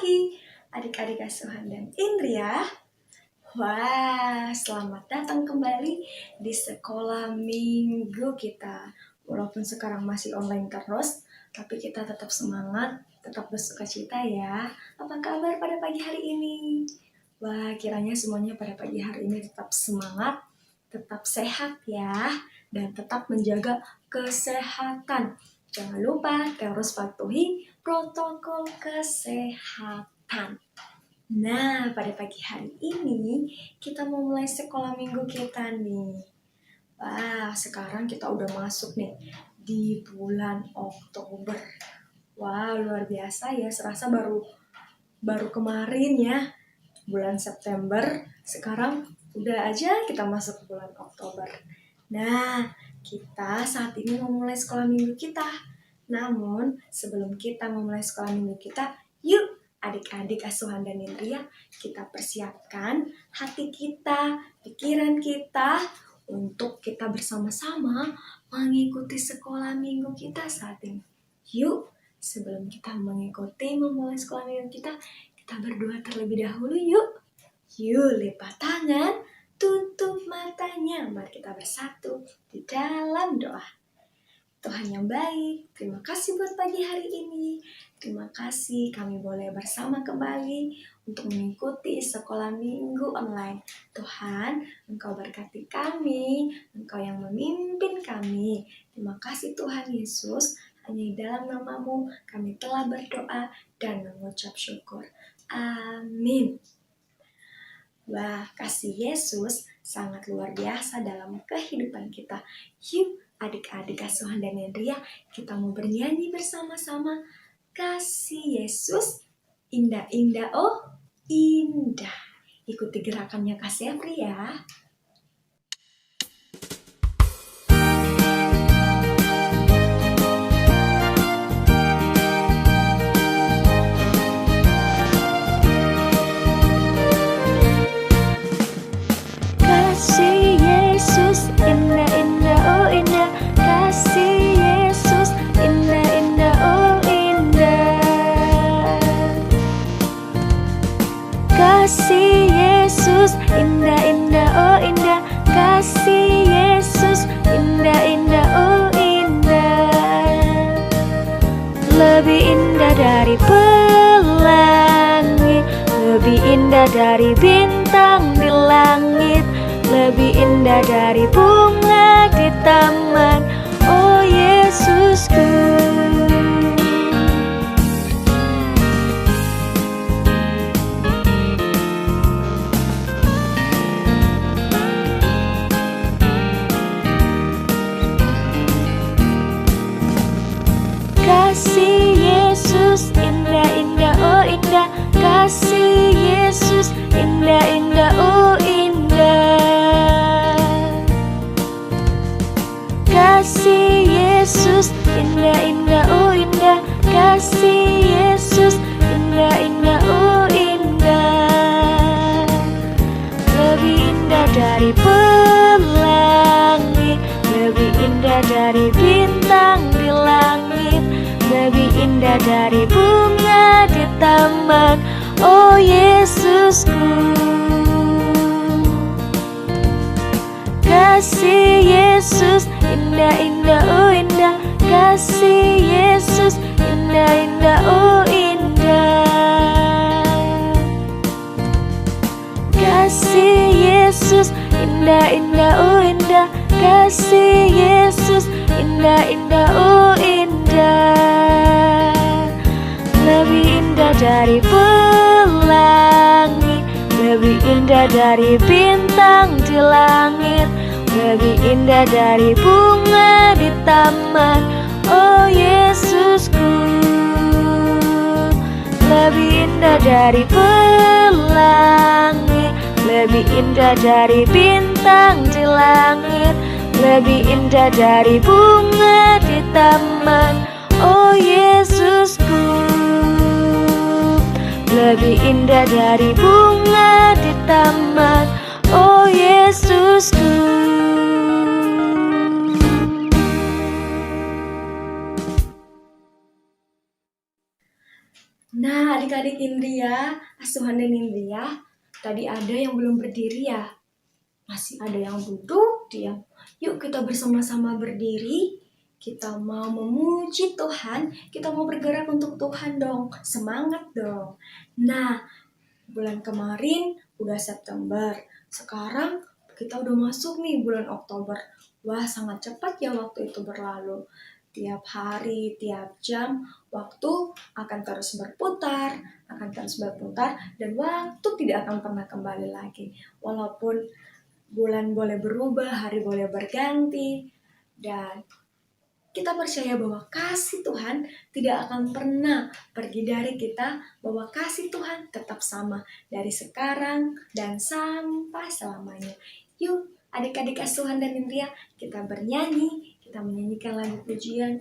pagi adik-adik asuhan dan Indria. Wah, selamat datang kembali di sekolah minggu kita. Walaupun sekarang masih online terus, tapi kita tetap semangat, tetap bersukacita ya. Apa kabar pada pagi hari ini? Wah, kiranya semuanya pada pagi hari ini tetap semangat, tetap sehat ya, dan tetap menjaga kesehatan. Jangan lupa terus patuhi protokol kesehatan. Nah, pada pagi hari ini kita mau mulai sekolah minggu kita nih. Wah, sekarang kita udah masuk nih di bulan Oktober. Wah, luar biasa ya, serasa baru kemarin ya, bulan September. Sekarang udah aja kita masuk ke bulan Oktober. Nah, kita saat ini mau mulai sekolah minggu kita. Namun, sebelum kita memulai sekolah minggu kita, yuk adik-adik asuhan dan Indria, kita persiapkan hati kita, pikiran kita, untuk kita bersama-sama mengikuti sekolah minggu kita saat ini. Yuk, sebelum kita memulai sekolah minggu kita berdoa terlebih dahulu yuk. Yuk, lipat tangan, tutup matanya, mari kita bersatu di dalam doa. Tuhan yang baik, terima kasih buat pagi hari ini. Terima kasih kami boleh bersama kembali untuk mengikuti sekolah minggu online. Tuhan, Engkau berkati kami, Engkau yang memimpin kami. Terima kasih Tuhan Yesus, hanya di dalam nama-Mu kami telah berdoa dan mengucap syukur. Amin. Wah, kasih Yesus sangat luar biasa dalam kehidupan kita. Yuk, adik-adik asuhan dan Indria, kita mau bernyanyi bersama-sama. Kasih Yesus, indah-indah, oh indah. Ikuti gerakannya Kak Sepri ya. Kasih Yesus, indah-indah, oh indah. Kasih Yesus, indah-indah, oh indah. Kasih Yesus, indah-indah, oh indah. Kasih Yesus, indah-indah, oh indah. Lebih indah dari pelangi, lebih indah dari bintang di langit, lebih indah dari bunga di taman, oh Yesusku. Kasih Yesus, indah-indah, oh indah. Kasih Yesus, indah-indah, oh indah. Kasih Yesus, indah-indah, oh indah. Kasih Yesus, indah-indah, oh indah. Lebih indah dari pelangi, lebih indah dari bintang di langit, lebih indah dari bunga di taman, oh Yesusku. Kasih Yesus, indah-indah, oh indah. Kasih Yesus, indah-indah, oh indah. Kasih Yesus, indah-indah, oh indah. Kasih Yesus, indah-indah, oh indah. Lebih indah dari pelangi, lebih indah dari bintang di langit, lebih indah dari bunga di taman, oh Yesusku. Lebih indah dari pelangi, lebih indah dari bintang di langit, lebih indah dari bunga di taman, oh Yesusku. Lebih indah dari bunga di taman, oh Yesusku. Nah, adik-adik Indria, asuhan dan Indria, tadi ada yang belum berdiri ya? Masih ada yang duduk, diam. Yuk kita bersama-sama berdiri. Kita mau memuji Tuhan, kita mau bergerak untuk Tuhan dong. Semangat dong. Nah, bulan kemarin udah September. Sekarang kita udah masuk nih bulan Oktober. Wah, sangat cepat ya waktu itu berlalu. Tiap hari, tiap jam, waktu akan terus berputar, dan waktu tidak akan pernah kembali lagi. Walaupun bulan boleh berubah, hari boleh berganti, dan kita percaya bahwa kasih Tuhan tidak akan pernah pergi dari kita, bahwa kasih Tuhan tetap sama dari sekarang dan sampai selamanya. Yuk, adik-adik asuhan dan Indria, kita bernyanyi, kita menyanyikan lagu pujian.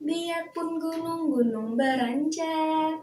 Biarpun gunung-gunung beranjak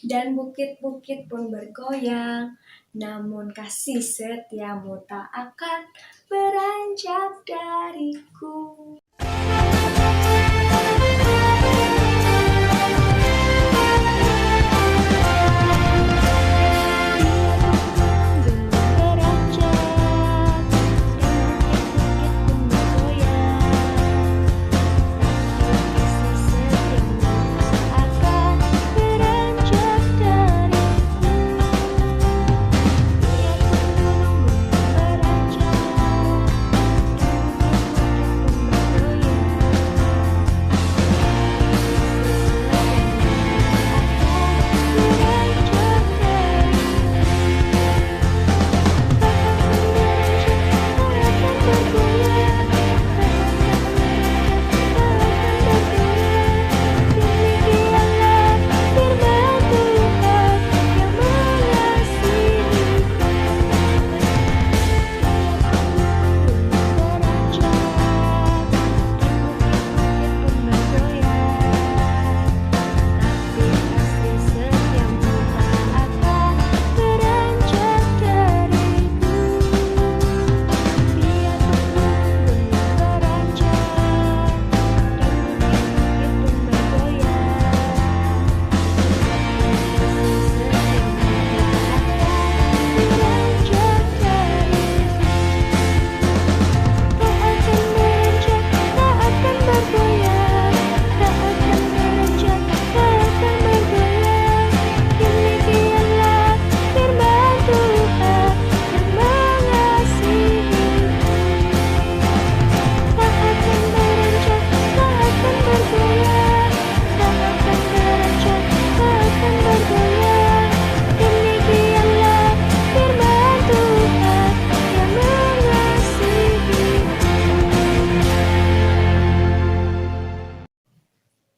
dan bukit-bukit pun bergoyang, namun kasih setiamu tak akan beranjak dariku.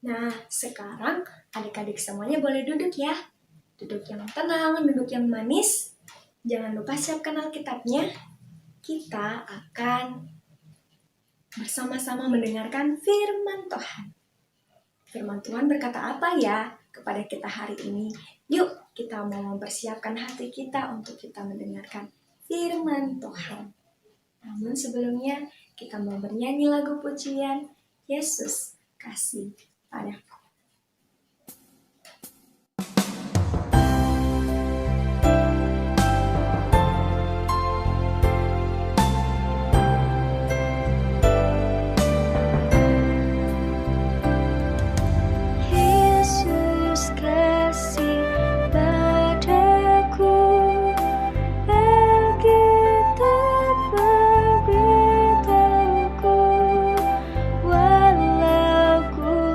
Nah, sekarang adik-adik semuanya boleh duduk ya. Duduk yang tenang, duduk yang manis. Jangan lupa siapkan Alkitabnya. Kita akan bersama-sama mendengarkan firman Tuhan. Firman Tuhan berkata apa ya kepada kita hari ini? Yuk, kita mau mempersiapkan hati kita untuk kita mendengarkan firman Tuhan. Namun sebelumnya, kita mau bernyanyi lagu pujian Yesus kasih padaku. Yesus kasih padaku, Alkitab memberitahuku, walau ku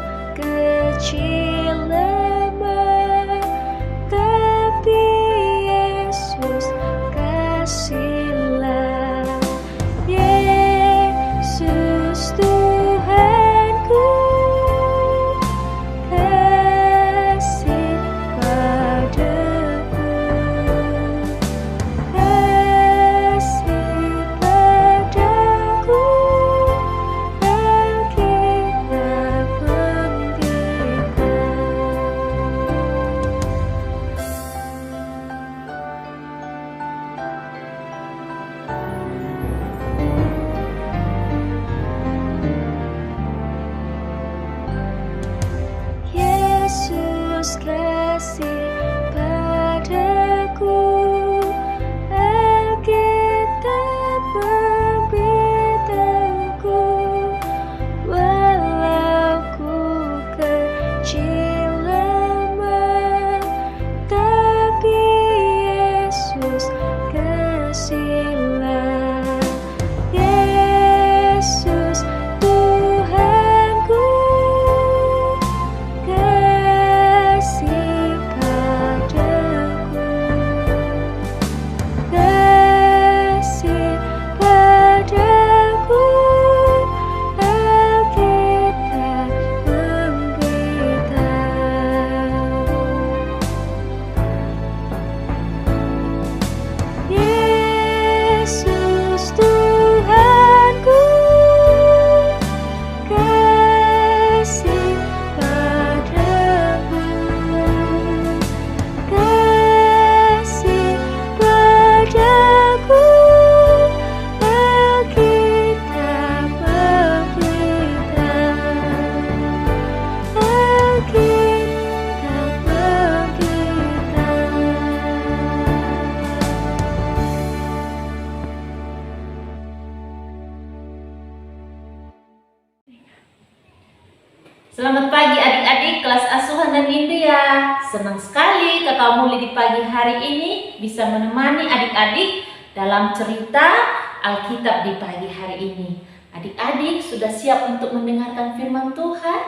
Selamat pagi adik-adik kelas asuhan dan Indria. Senang sekali Kakak Muli di pagi hari ini bisa menemani adik-adik dalam cerita Alkitab di pagi hari ini. Adik-adik sudah siap untuk mendengarkan firman Tuhan?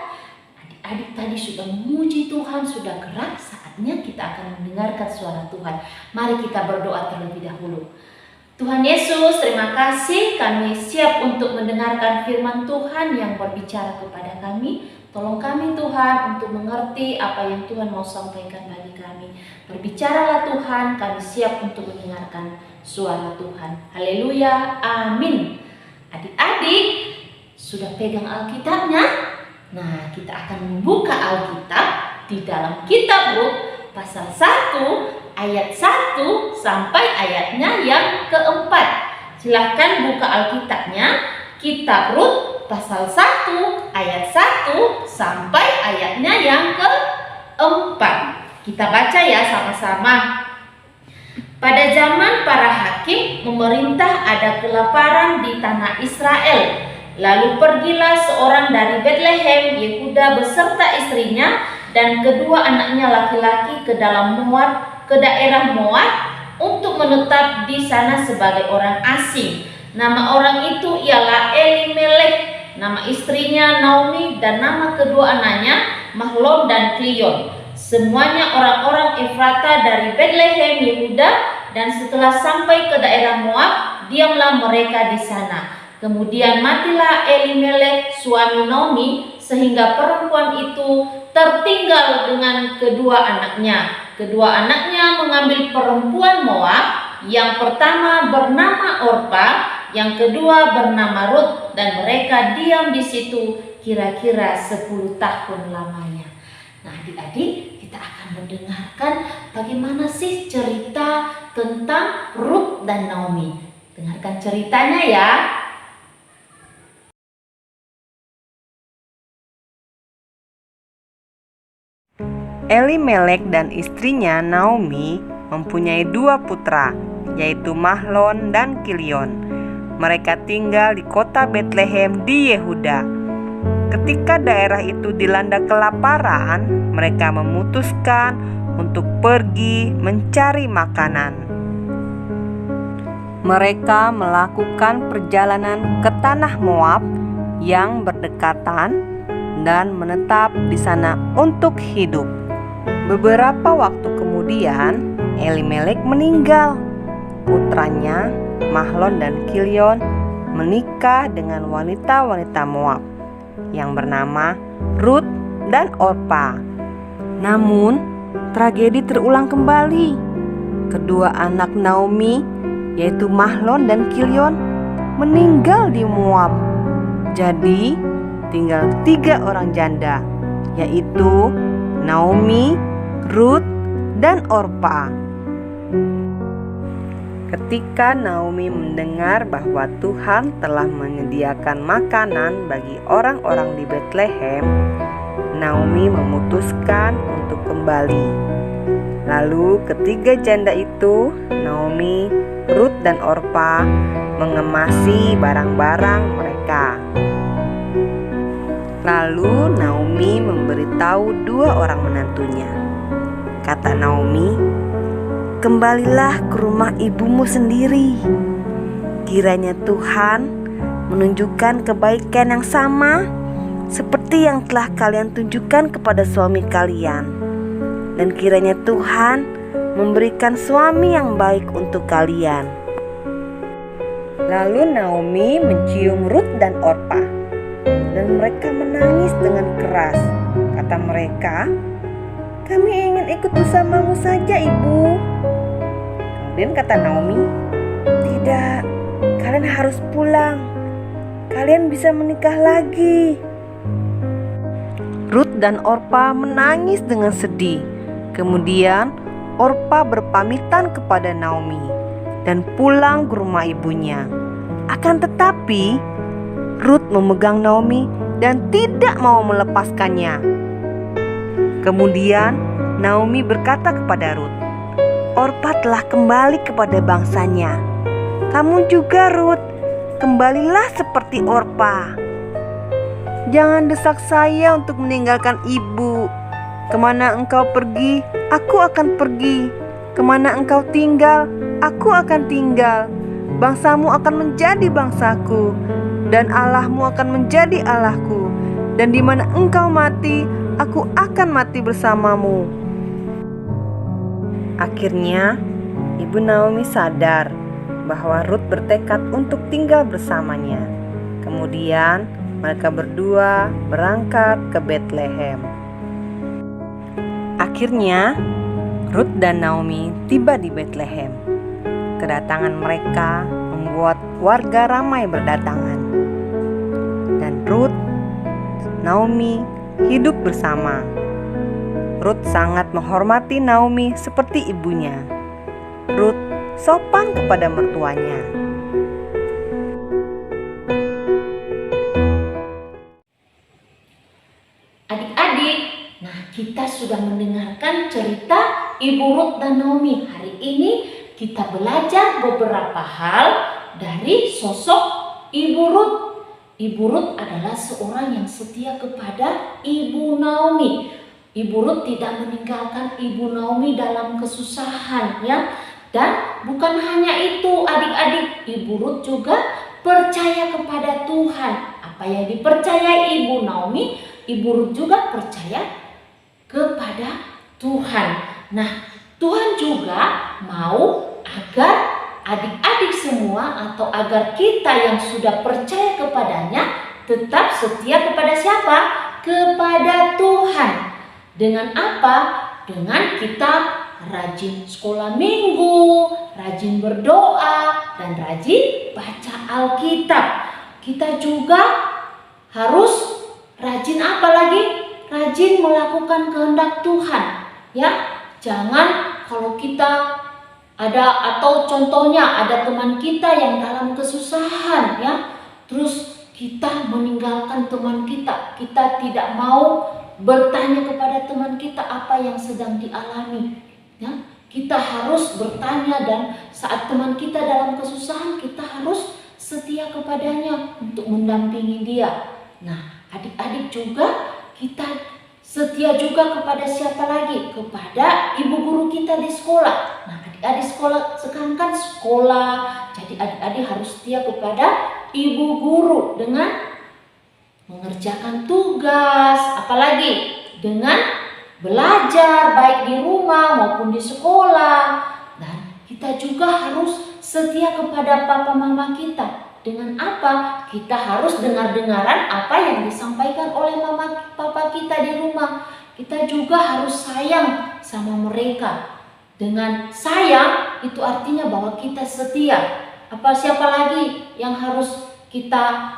Adik-adik tadi sudah memuji Tuhan, sudah gerak, saatnya kita akan mendengarkan suara Tuhan. Mari kita berdoa terlebih dahulu. Tuhan Yesus, terima kasih kami siap untuk mendengarkan firman Tuhan yang berbicara kepada kami. Tolong kami Tuhan untuk mengerti apa yang Tuhan mau sampaikan bagi kami. Berbicaralah Tuhan, kami siap untuk mendengarkan suara Tuhan. Haleluya, amin. Adik-adik sudah pegang Alkitabnya? Nah, kita akan membuka Alkitab di dalam kitab Rut pasal 1 ayat 1 sampai ayatnya yang keempat. Silahkan buka Alkitabnya, kitab Rut pasal 1 ayat 1 sampai ayatnya yang keempat. Kita baca ya sama-sama. Pada zaman para hakim memerintah ada kelaparan di tanah Israel. Lalu pergilah seorang dari Betlehem, Yehuda beserta istrinya dan kedua anaknya laki-laki ke dalam Moab, ke daerah Moab untuk menetap di sana sebagai orang asing. Nama orang itu ialah Elimelek, nama istrinya Naomi dan nama kedua anaknya Mahlon dan Kilion. Semuanya orang-orang Efrata dari Betlehem, Yehuda, dan setelah sampai ke daerah Moab, diamlah mereka di sana. Kemudian matilah Elimelek suami Naomi sehingga perempuan itu tertinggal dengan kedua anaknya. Kedua anaknya mengambil perempuan Moab, yang pertama bernama Orpa, yang kedua bernama Rut, dan mereka diam di situ kira-kira 10 tahun lamanya. Nah, adik-adik, kita akan mendengarkan bagaimana sih cerita tentang Rut dan Naomi. Dengarkan ceritanya ya. Elimelek dan istrinya Naomi mempunyai 2 putra, yaitu Mahlon dan Kilion. Mereka tinggal di kota Betlehem di Yehuda. Ketika daerah itu dilanda kelaparan, mereka memutuskan untuk pergi mencari makanan. Mereka melakukan perjalanan ke tanah Moab yang berdekatan dan menetap di sana untuk hidup. Beberapa waktu kemudian, Elimelek meninggal. Putranya, Mahlon dan Kilion, menikah dengan wanita-wanita Moab yang bernama Rut dan Orpa. Namun, tragedi terulang kembali. Kedua anak Naomi, yaitu Mahlon dan Kilion, meninggal di Moab. Jadi, tinggal 3 orang janda, yaitu Naomi, Rut, dan Orpa. Ketika Naomi mendengar bahwa Tuhan telah menyediakan makanan bagi orang-orang di Betlehem, Naomi memutuskan untuk kembali. Lalu ketiga janda itu, Naomi, Rut, dan Orpa, mengemasi barang-barang mereka. Lalu Naomi memberitahu 2 orang menantunya. Kata Naomi, "Kembalilah ke rumah ibumu sendiri. Kiranya Tuhan menunjukkan kebaikan yang sama seperti yang telah kalian tunjukkan kepada suami kalian. Dan kiranya Tuhan memberikan suami yang baik untuk kalian." Lalu Naomi mencium Rut dan Orpa, dan mereka menangis dengan keras. Kata mereka, "Kami ingin ikut bersamamu saja, Ibu." Kemudian kata Naomi, "Tidak, kalian harus pulang. Kalian bisa menikah lagi." Rut dan Orpa menangis dengan sedih. Kemudian Orpa berpamitan kepada Naomi dan pulang ke rumah ibunya. Akan tetapi Rut memegang Naomi dan tidak mau melepaskannya. Kemudian Naomi berkata kepada Rut, "Orpa telah kembali kepada bangsanya. Kamu juga, Rut, kembalilah seperti Orpa." Jangan desak saya untuk meninggalkan ibu. Kemana engkau pergi, aku akan pergi. Kemana engkau tinggal, aku akan tinggal. Bangsamu akan menjadi bangsaku, dan Allahmu akan menjadi Allahku. Dan di mana engkau mati, aku akan mati bersamamu. Akhirnya, Ibu Naomi sadar bahwa Rut bertekad untuk tinggal bersamanya. Kemudian, mereka berdua berangkat ke Betlehem. Akhirnya, Rut dan Naomi tiba di Betlehem. Kedatangan mereka membuat warga ramai berdatangan. Dan Rut, Naomi hidup bersama. Rut sangat menghormati Naomi seperti ibunya. Rut sopan kepada mertuanya. Adik-adik, nah kita sudah mendengarkan cerita Ibu Rut dan Naomi. Hari ini kita belajar beberapa hal dari sosok Ibu Rut. Ibu Rut adalah seorang yang setia kepada Ibu Naomi. Ibu Rut tidak meninggalkan Ibu Naomi dalam kesusahan, ya. Dan bukan hanya itu, adik-adik, Ibu Rut juga percaya kepada Tuhan. Apa yang dipercayai Ibu Naomi, Ibu Rut juga percaya kepada Tuhan. Nah, Tuhan juga mau agar adik-adik semua atau agar kita yang sudah percaya kepadanya tetap setia kepada siapa? Kepada Tuhan. Dengan apa? Dengan kita rajin sekolah minggu, rajin berdoa, dan rajin baca Alkitab. Kita juga harus rajin apa lagi? Rajin melakukan kehendak Tuhan. Ya, jangan kalau kita ada atau contohnya ada teman kita yang dalam kesusahan, ya, terus kita meninggalkan teman kita. Kita tidak mau bertanya kepada teman kita apa yang sedang dialami. Ya, kita harus bertanya, dan saat teman kita dalam kesusahan kita harus setia kepadanya untuk mendampingi dia. Nah, adik-adik juga kita setia juga kepada siapa lagi? Kepada ibu guru kita di sekolah. Nah, adik-adik sekolah sekarang kan sekolah, jadi adik-adik harus setia kepada ibu guru dengan mengerjakan tugas, apalagi dengan belajar baik di rumah maupun di sekolah. Dan kita juga harus setia kepada papa mama kita. Dengan apa? Kita harus dengar-dengaran apa yang disampaikan oleh mama papa kita di rumah. Kita juga harus sayang sama mereka. Dengan sayang itu artinya bahwa kita setia. Siapa lagi yang harus kita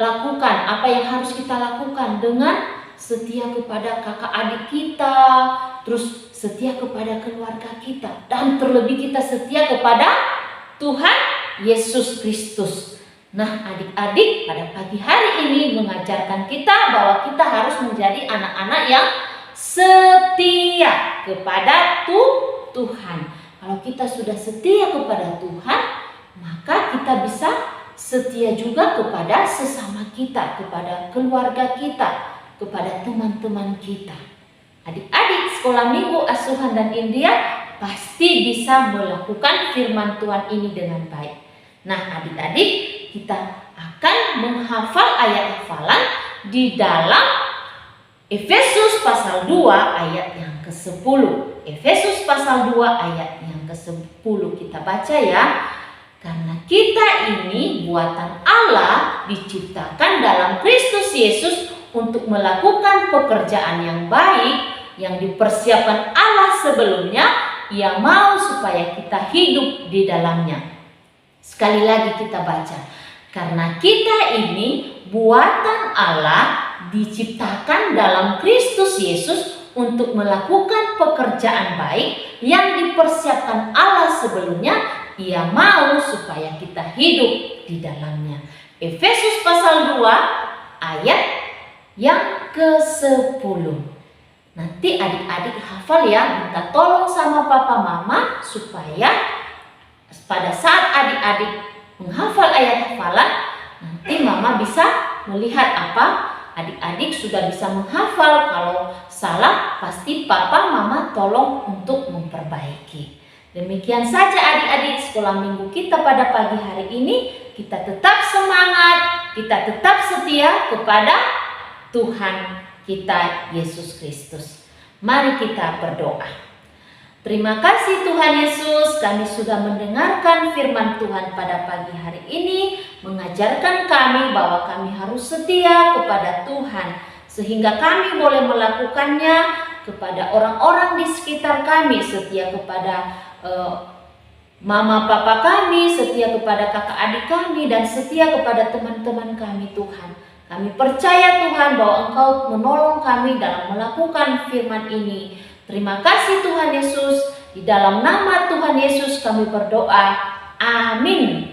lakukan? Apa yang harus kita lakukan? Dengan setia kepada kakak adik kita, terus setia kepada keluarga kita, dan terlebih kita setia kepada Tuhan Yesus Kristus. Nah, adik-adik pada pagi hari ini mengajarkan kita bahwa kita harus menjadi anak-anak yang setia kepada Tuhan. Kalau kita sudah setia kepada Tuhan, maka kita bisa setia juga kepada sesama kita, kepada keluarga kita, kepada teman-teman kita. Adik-adik sekolah minggu Asuhan dan India pasti bisa melakukan firman Tuhan ini dengan baik. Nah, adik-adik, kita akan menghafal ayat hafalan di dalam Efesus pasal 2 ayat yang ke-10. Efesus pasal 2 ayat yang ke-10 kita baca, ya. Karena kita ini buatan Allah, diciptakan dalam Kristus Yesus untuk melakukan pekerjaan yang baik yang dipersiapkan Allah sebelumnya. Ia mau supaya kita hidup di dalamnya. Sekali lagi kita baca. Karena kita ini buatan Allah, diciptakan dalam Kristus Yesus untuk melakukan pekerjaan baik yang dipersiapkan Allah sebelumnya. Ia mau supaya kita hidup di dalamnya. Efesus pasal 2 ayat yang ke-10. Nanti adik-adik hafal, ya. Minta tolong sama papa mama supaya pada saat adik-adik menghafal ayat hafalan, nanti mama bisa melihat apa adik-adik sudah bisa menghafal. Kalau salah pasti papa mama tolong untuk memperbaiki. Demikian saja adik-adik sekolah minggu kita pada pagi hari ini. Kita tetap semangat, kita tetap setia kepada Tuhan kita Yesus Kristus. Mari kita berdoa. Terima kasih Tuhan Yesus, kami sudah mendengarkan firman Tuhan pada pagi hari ini, mengajarkan kami bahwa kami harus setia kepada Tuhan, sehingga kami boleh melakukannya kepada orang-orang di sekitar kami, setia kepada mama papa kami, setia kepada kakak adik kami, dan setia kepada teman-teman kami Tuhan. Kami percaya Tuhan bahwa Engkau menolong kami dalam melakukan firman ini. Terima kasih Tuhan Yesus. Di dalam nama Tuhan Yesus kami berdoa. Amin.